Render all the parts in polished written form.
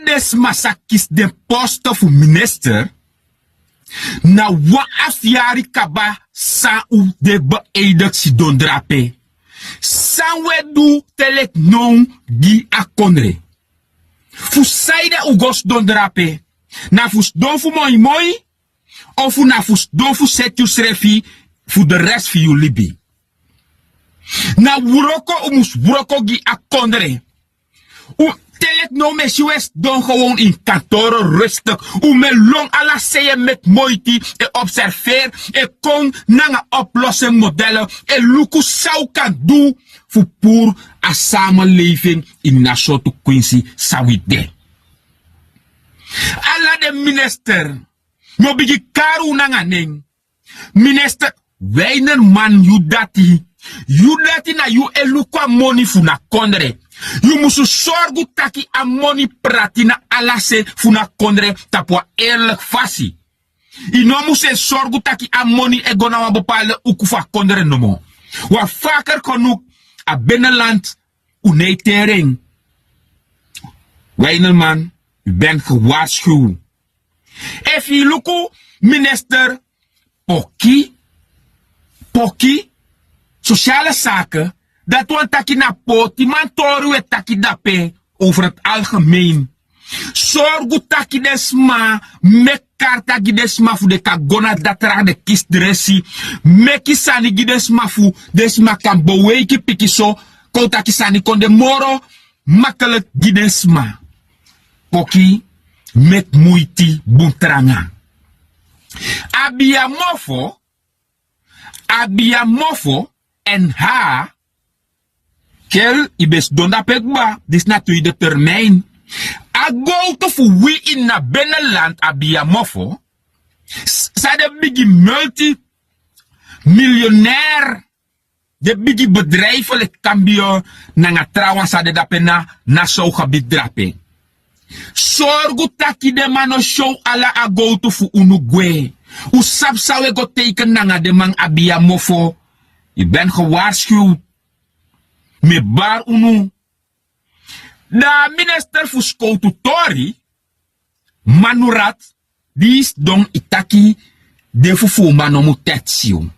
des masakis de poste fu minister, na wa afiari kaba sa u de beëindig si dondrape. San we du telek non gi akonre. Fu saide ugos dondrape. Na fus don fu moi moi, of na fus don fu set you srefi fu de rest fi you libi. Na wuroko umus wuroko gi akondre. Telek no me west don gewoon in kantoren rustig. Me long ala seye met moeite e observeer e kon nanga oplossing modellen e luku zou kan doen voor a samenleving in nasotu Quincy sawide. Ala de minister no bigi karu nanga ning. Minister weiner man yudati na yu elukwa money funa kondre. You musu sorgu taki a money pratina alase funa kondre tapwa eerlijk fasi. Ino musu sorgu taki a money e gona wa bepaalde ukufa kondre nomo. Wa vaker konuk a binnenland unetering. Weinerman, u bent gewaarschuwd. If you luku minister Poki, sociale zaken, dat we taki na poti, man toru we taki dape over het algemeen. Zorgu taki desma, mekarta gidesma fu de kagona datra de kistdresi, meki sani gidesma fu desma kan beweki pikiso, kotaki sani kon de moro, makkelijk gidesma. Poki, met muiti buntranga. Abiamofo en ha, kel ibes donda pekba, dis natuurlijk de termijn. A go to fu we in na binnenland abiamofo, sa de bigi multi-miljonair, de bigi bedrijven le cambio nanga trawa sa de dapena na so gebied drape. Sorgu taki de mano show ala a go to fu unugwe. U sap sawe go teken nanga de man abiamofo. Je bent gewaarschuwd. Me bar unu. Da minister fu skoututori, Manurat, die is don itaki de fufu manomu tetsio.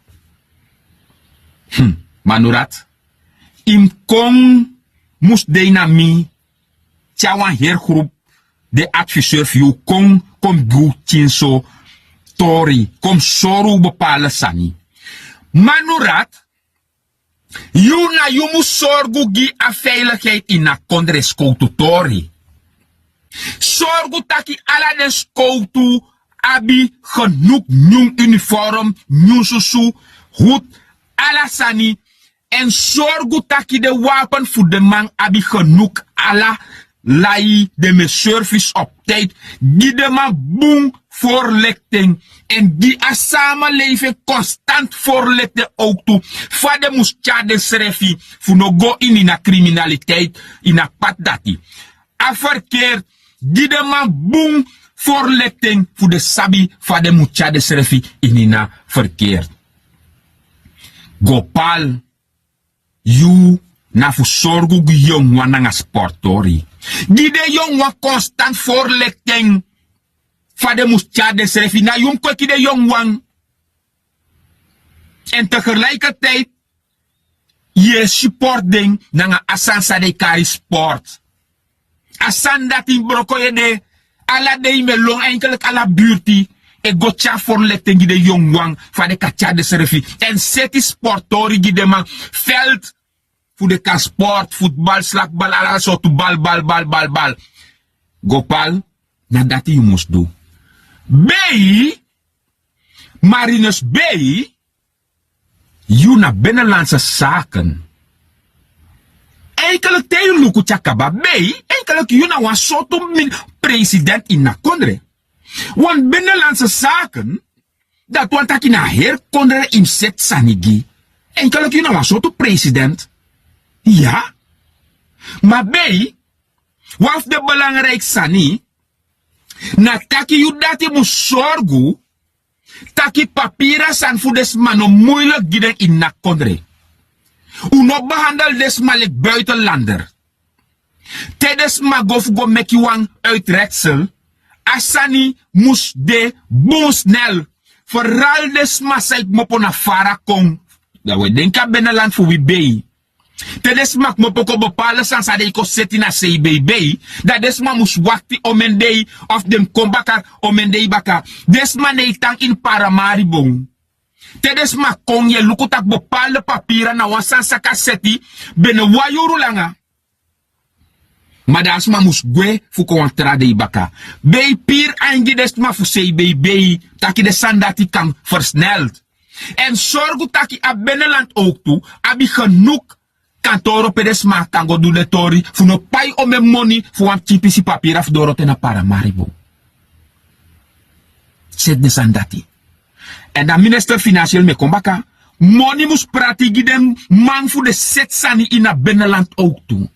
Manurat, im kong mus de na mi, tjawan heergroep, de adviseur fiu kong, kom gu tinso, tori, kom soru bepalen sani. Manurat, you moet zorgen die a veiligheid in a kondres koututori. Zorgen taki ala den skoutu abi genoeg nieuw uniform, nieuw susu, goed, ala sani. En zorgen taki de wapen voor de man abi genoeg ala lai de me service op tijd. Die de man boom voorlichting. En die a samenleving constant voorlichten ook toe. Vader moest tjade srefi. Voor no go in a criminaliteit. In a pad dati. A verkeer. Die de man boom voorlichting. Voor de sabi. Vader moest tjade srefi. In a verkeer. Gopal. You. Na fu sorgu gu jongwan nanga sportori. Die de jongwan constant voorlichting. Vader moest tjade srefi na jong kweki de jongwan. En tegelijkertijd, je supporting na asan sa de kari sport. Asan dat in broko je de, ala de me long enkelijk ala buurti. E gotcha voorlichting de jongwan, vader ka tjade srefi. En seti sportori de man, veld, voor de ka sport, voetbal, slakbal, ala soort bal. Gopal, na dat je moest doen. Bij Marinus Bij, je naar binnenlandse zaken. Eigenlijk tegen Luku Chakaba Bij, eigenlijk je naar een soort president in na kondre. Want binnenlandse zaken, dat want dat je naar heer kondre in zet sanigi. Eigenlijk je naar een soort president. Ja. Maar Bij, wat de belangrijk sani, na taki yu dati mu sorgu, taki papira san fu des mano moeilijk giden in na kondre. Uno behandel des malik buitenlander. Tijdens magof go meki wang uitreksel. Asani moest de boom snel. Vooral des masait mopo na fara kong. Dat we denken binnenland voor wie bij. Tijdens mak mopo ko bepalen san sa de ko seti na CBB. Dat des ma moest wakti omendei of dem kombakar omendei baka. Des ma ne tang in Paramaribo. Tijdens ma kong je lukutak bepaalde papieren na wasan sa kaseti. Binnen wayuru langa. Maar dat is maar moest gwe voor contrade ibaka. Bij pier aange desma voor CBB. Taki de sandati kan versneld. En zorg taki a binnenland ook toe. Abi genoeg kantoren pedesma kan go doen de tori. Voor no pai ome money voor een typische papier af dorote na Paramaribo. Zet de sandati. En dan minister financieel me kombaka. Money moest pratigi dem man voor de set sani in a binnenland ook toe.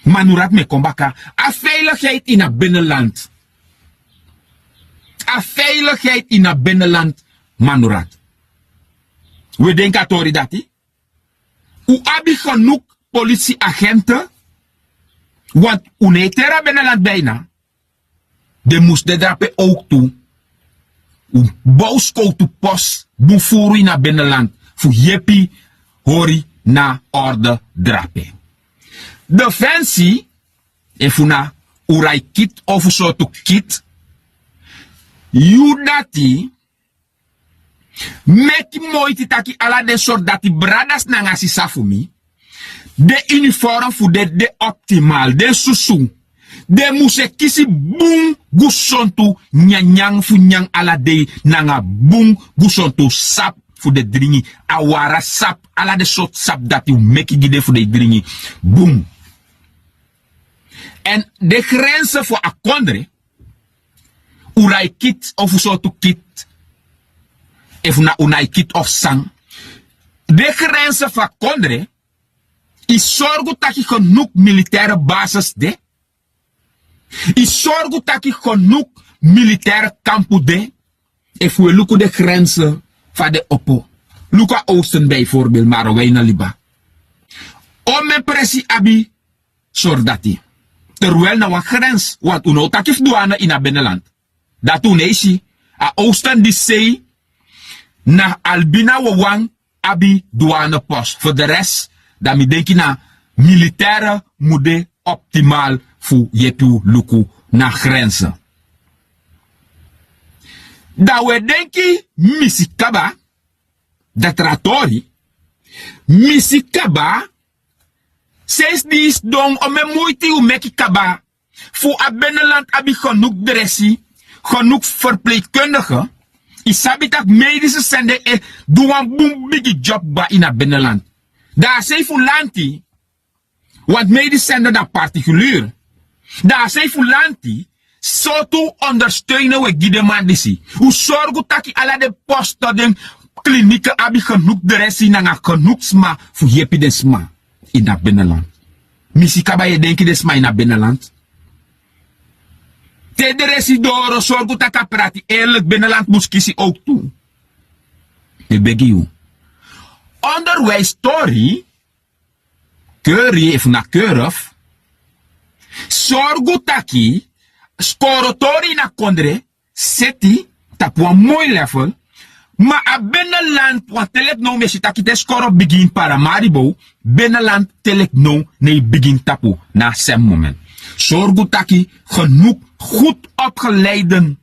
Manurat me kombaka. A veiligheid in het binnenland. A veiligheid in het binnenland. Manurat. We denken tori dati. U abi genoeg politieagenten. Want unetera binnenland bijna. De moest de drape ook toe. U bouwsko to post. Bufuru in het binnenland. Voor jepi hori na orde drape. Defensie, efuna urai kit of so to kit, yudati, meki moiti taki ala de soldati bradas nangasi safumi, de uniform fu de optimal, de susu, de muse kisi bung gusontu nyanyang fu nyang ala de nanga bung gusontu sap fu de dringi, awara sap, ala de sot sap dati meki gide fu de dringi, boom. En de grenzen voor akondre, urai kit of zo to kit, even na unai kit of sang. De grenzen van akondre, is zorgen dat je genoeg militaire basis de, is zorgen dat je genoeg militaire kampen de, even we lukken de grenzen van de oppo. Luka Oosten bijvoorbeeld, maar wij na liba. Om mijn pressie abi, soldati. Terwijl na een grens, want uno takif douane in het binnenland. Dat toen is a oosten die zei, na albina wawang abi douane post. Voor de rest, dan mi denki na militaire moede optimaal voor jetu luku na grenzen. Dat we denki misikaba, dat ratori, misikaba, sinds die is dong om een moeite u meki kaba. Voor a binnenland abi genoeg dressie, genoeg verpleegkundigen. Isabi dat medische zender doen een boom big job ba in a binnenland. Daar zijn voor lanti. Want medische zender dat particulier. Daar zijn voor lanti. Zo toe ondersteunen we die demandisi. U zorgen dat je alle de posten den klinieken abi genoeg dressie na genoeg sma voor jepi den sma. In dat binnenland. Missie kaba je denken des maar in dat binnenland. Te de residoro zorg dat ik praat. Eerlijk binnenland moest kiezen ook toe. Ik beg je. Onderwijs story. Keurie even naar keurif. Zorg dat ik scorotori na kondre. Seti. Dat een mooi level. Maar a binnenland, wat telek nou mesje taki te skoro begin Paramaribo, binnenland telek nou nee begin tapu na sem moment. Zorg taki genoeg goed opgeleide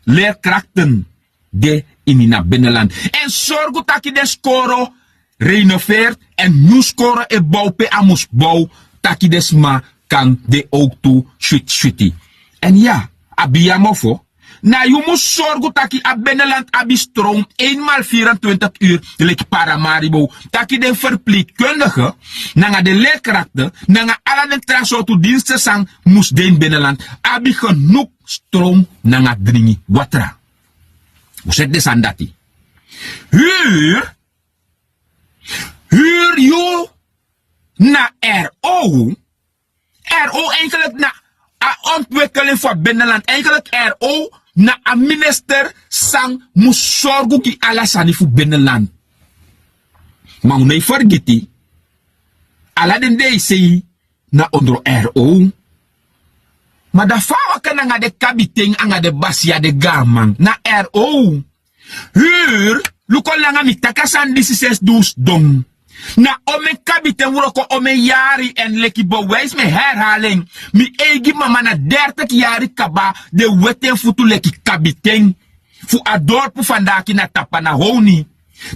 leerkrachten de in na binnenland. En zorg taki de skoro renoveert en nu skoro e bouw pe amus bouw taki desma kan de ook toe shuti. En ja, abiyamofo. Na je moet zorgen dat je a binnenland abi stroom eenmaal 24 uur like Paramaribo. Dat je de verpleegkundige, na de leerkrachten, na alle de transportdiensten sang moest de binnenland abi genoeg stroom na dringi watra. Hoe zet de sandati? Huur je na RO eigenlijk na a ontwikkeling van binnenland, eigenlijk RO na a minister sang moest zorgen ki alasani voor binnenland. Maar hoe nee vergeti, ala den dey sei na ondro RO. Maar da fawa kan nga de kabiting anga de basia de gamang na RO. Huur, luko langa mi takasan disises dus dong. Na ome kabiten wuroko ome yari en leki bewijs me herhaling. Mi egi mama na 30 yari kaba de weten futu leki kabiten. Fu adorpu vandaki na tapa na honi.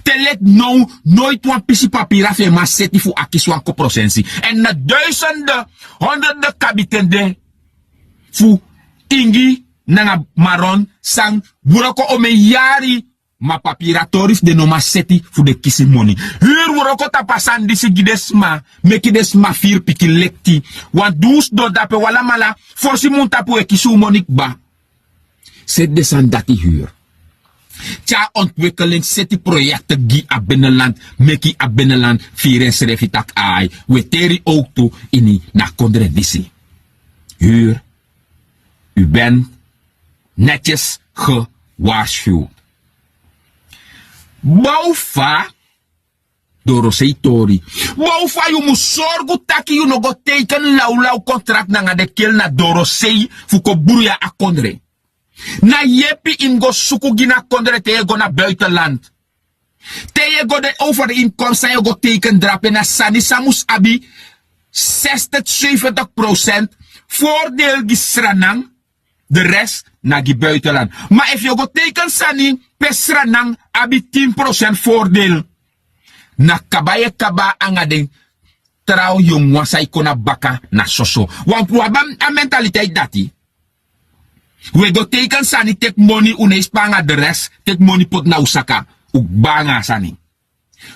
Telek nou nooit wan pisi papira fe ma seti fu akiswan koprosensi. En na duizenden, honderden kabiten de fu ingi nanga maron sang wuroko ome yari ma papira torif de no ma seti fu de kisi money. Huur wuroko tapasan disi gidesma meki desma fir piki lekti. Wan dus do dape wala mala forsi mun tapu e kisu monik ba. Set desan dati huur. Tja ontwikkeling seti projecten gi a binnenland, meki a binnenland, vieren schrefitak ai, weteri ook toe ini na kondre disi. Huur, u bent netjes gewaarschuwd. Boufa, Doroseitori. Boufa, you moet zorgen dat je nog gaat tekenen lauw contract na de keel na Dorosei, fuko buruya a kondre. Na yepi ingo suku gina kondre te go na buitenland. Te go de over de inkomsten je go teken drapen na sani samus abi 60-70% voordeel gisranang, de rest na gi buitenland. Maar if je go teken sani pesranang abi 10% voordeel. Na kabaye kaba angading trouw yung wasay ko na baka na soso. Want wabam a mentaliteit dati. We go teken sani take money uneis panga de rest, take money pot na usaka, banga sani.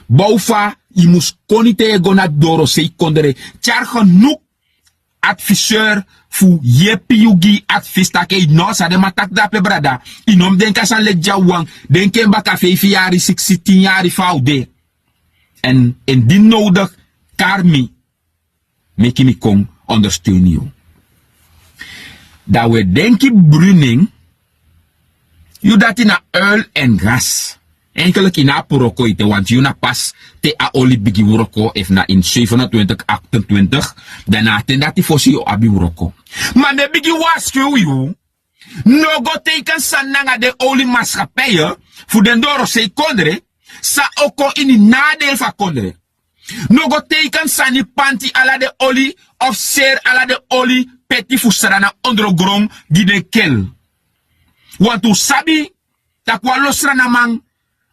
Boufa, je moest konite go na doro sei kondere, char genoeg adviseur fu yepi yugi advis take no sa de matak dape brada. Inom denka san le jawang, denken baka 5 jari, 16 jari faude. En indien nodig, karmi, meki mi kong ondersteunen you. Dat we denken bruning, je dat in a uil en gas. Enkele kina poroko ite, want je na pas te a oli bigi wuroko, if na in 27, 28, dan ten dat die fosi o abi wuroko. Maar de bigi waarschuw you, no go teken sananga de oli maatschappij, voor den doro sei kondre, sa oko in die nadeel van kondre. No go teken sani panti ala de oli, of ser ala de oli, peti fusarana ondergrond di de kel. Want u sabi, tak wa losrana man,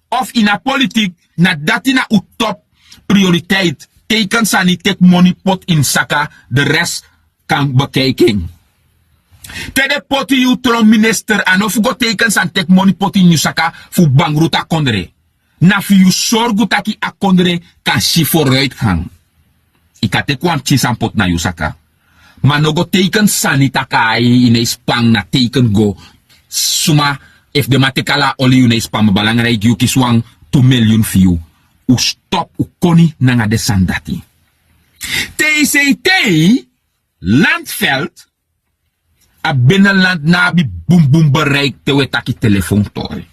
of in a politiek, na dati na u top prioriteit, teken sani tek money pot in saka, de rest kan bekijken. Tede poti u tron minister, en of go teken san tek money pot in saka, fu bangruta kondre. Na fi u sorgu taki a kondre, kan si vooruitgang. Ika te kwam chisan pot na saka. Maar no go teken sanitakai in spang na teken go suma if de matekala oli in spang belangrijk you kiswang 2 million view. U stop u koni nanga de sandati. TCT Landveld a binnenland na bi boom boom bereik te wetaki telefoontori.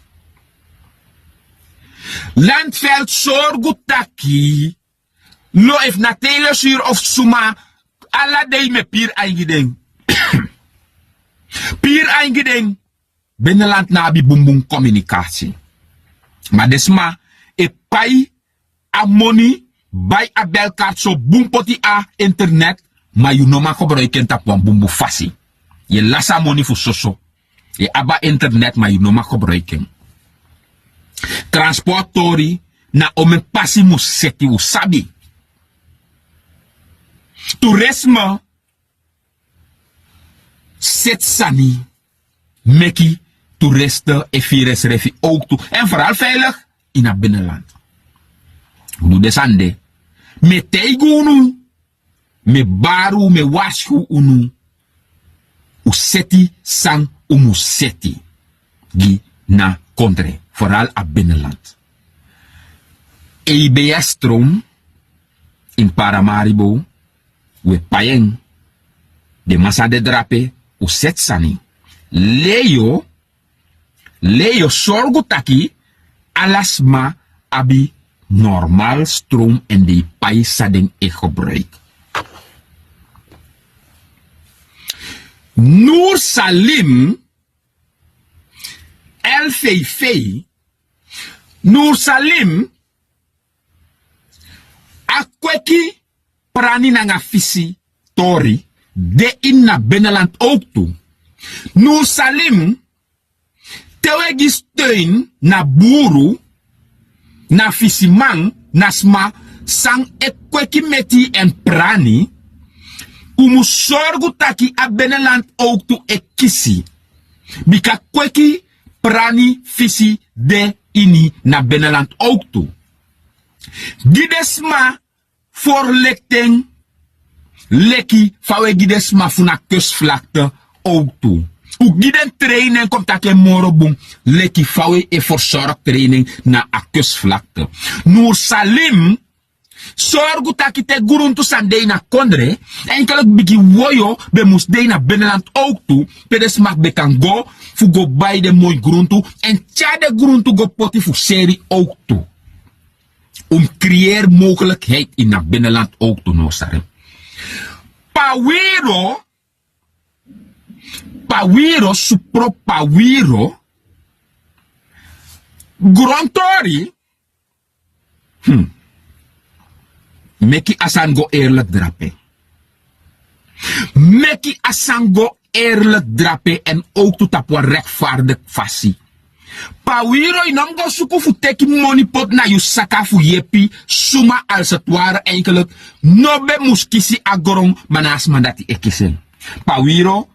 Landveld sorgu taki lo if na telesuur of suma alla day me pier eingeding. Pier eingeding. Binnenland na bumbum communicatie. Maar desma e pai a money bij a belkaart so bumpoti a internet. Maar you no ma gebruiken tap wan bumbu fasi. Je lasa money fu soso. Je aba internet maar you no ma gebruiken. Transportori na omen passi mu seti u sabi. Toerisme zet sani meki toeristen en virus refi ook toe. En vooral veilig in het binnenland. Nu desande. Me teigunu, me baru, me washu unu. Useti sang umuseti. Gi na kontre. Vooral het binnenland. EBS stroom in Paramaribo. We payeng de massa de drape u set sani. Leo sorgu taki alasma abi normaal stroom en de pay sadeng e gebruik. Nur Salim El Feifei Nur Salim akweki prani nanga fisi tori de in na Beneland ook toe. Nur Salim tewegi steun na buru na fisimang nasma sang ekweki meti en prani umu sorgu taki a Beneland ook toe ekisi bika kweki prani fisi de ini na Beneland ook toe. Gidesma voor lekting leki fawe gidesma funa kustvlakte ook toe. U giden training komt take morobung leki fawe e verzorg training na a kustvlakte. Nur Salim sorgu taki te guruntu sandei na kondre enkelijk bigi woyo be musdei na Beneland ook toe pedesmak be kan go fu go bij de mooi gruntu en tjade gruntu go poti fu seri ook toe. Creëer mogelijkheid in het binnenland ook te nosaren. Pawiro, supro pawiro, grontori, meki asango eerlijk drape. Meki asango eerlijk drape en ook tot op een rechtvaardig fasie. Pawiro inom go suku fu teki money pot na yu saka fu yepi suma als het ware eigenlijk nobe muskisi agorom manas mandati ekisen. Pawiro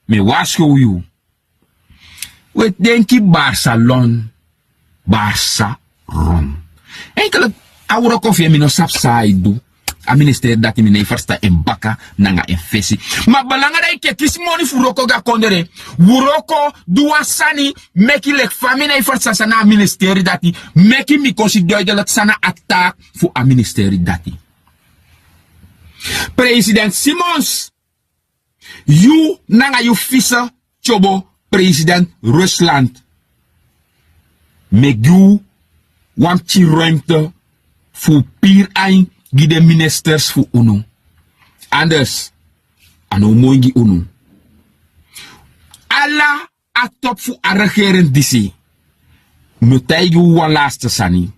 me washo yu. We denki Barcelona Barça Rom. Eigenlijk awuro kofi mi no sapsaidu. A minister dati mi nei farsta en baka nanga en fesi. Ma balanga da ike kis money fu roko ga kondere. Wuroko duwa sani meki lek fami nei farsta sana a ministeri dati. Meki mi consider de sana attack fu a ministeri dati. President Simons. You nanga you fisa chobo president Rusland. Megu wamchi ruimte fu pier ein gide ministers fu unu. Anders, ano moingi unu. Alla atop fu a regering disi. Mutaigu wan laatste sani.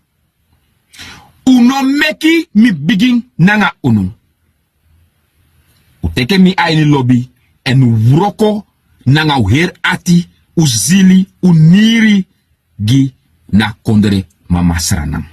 Uno meki mi begin nanga unu. Uteke mi aini lobby en wroko nanga uher ati, uzili, uniri gi na kondere mama sranam.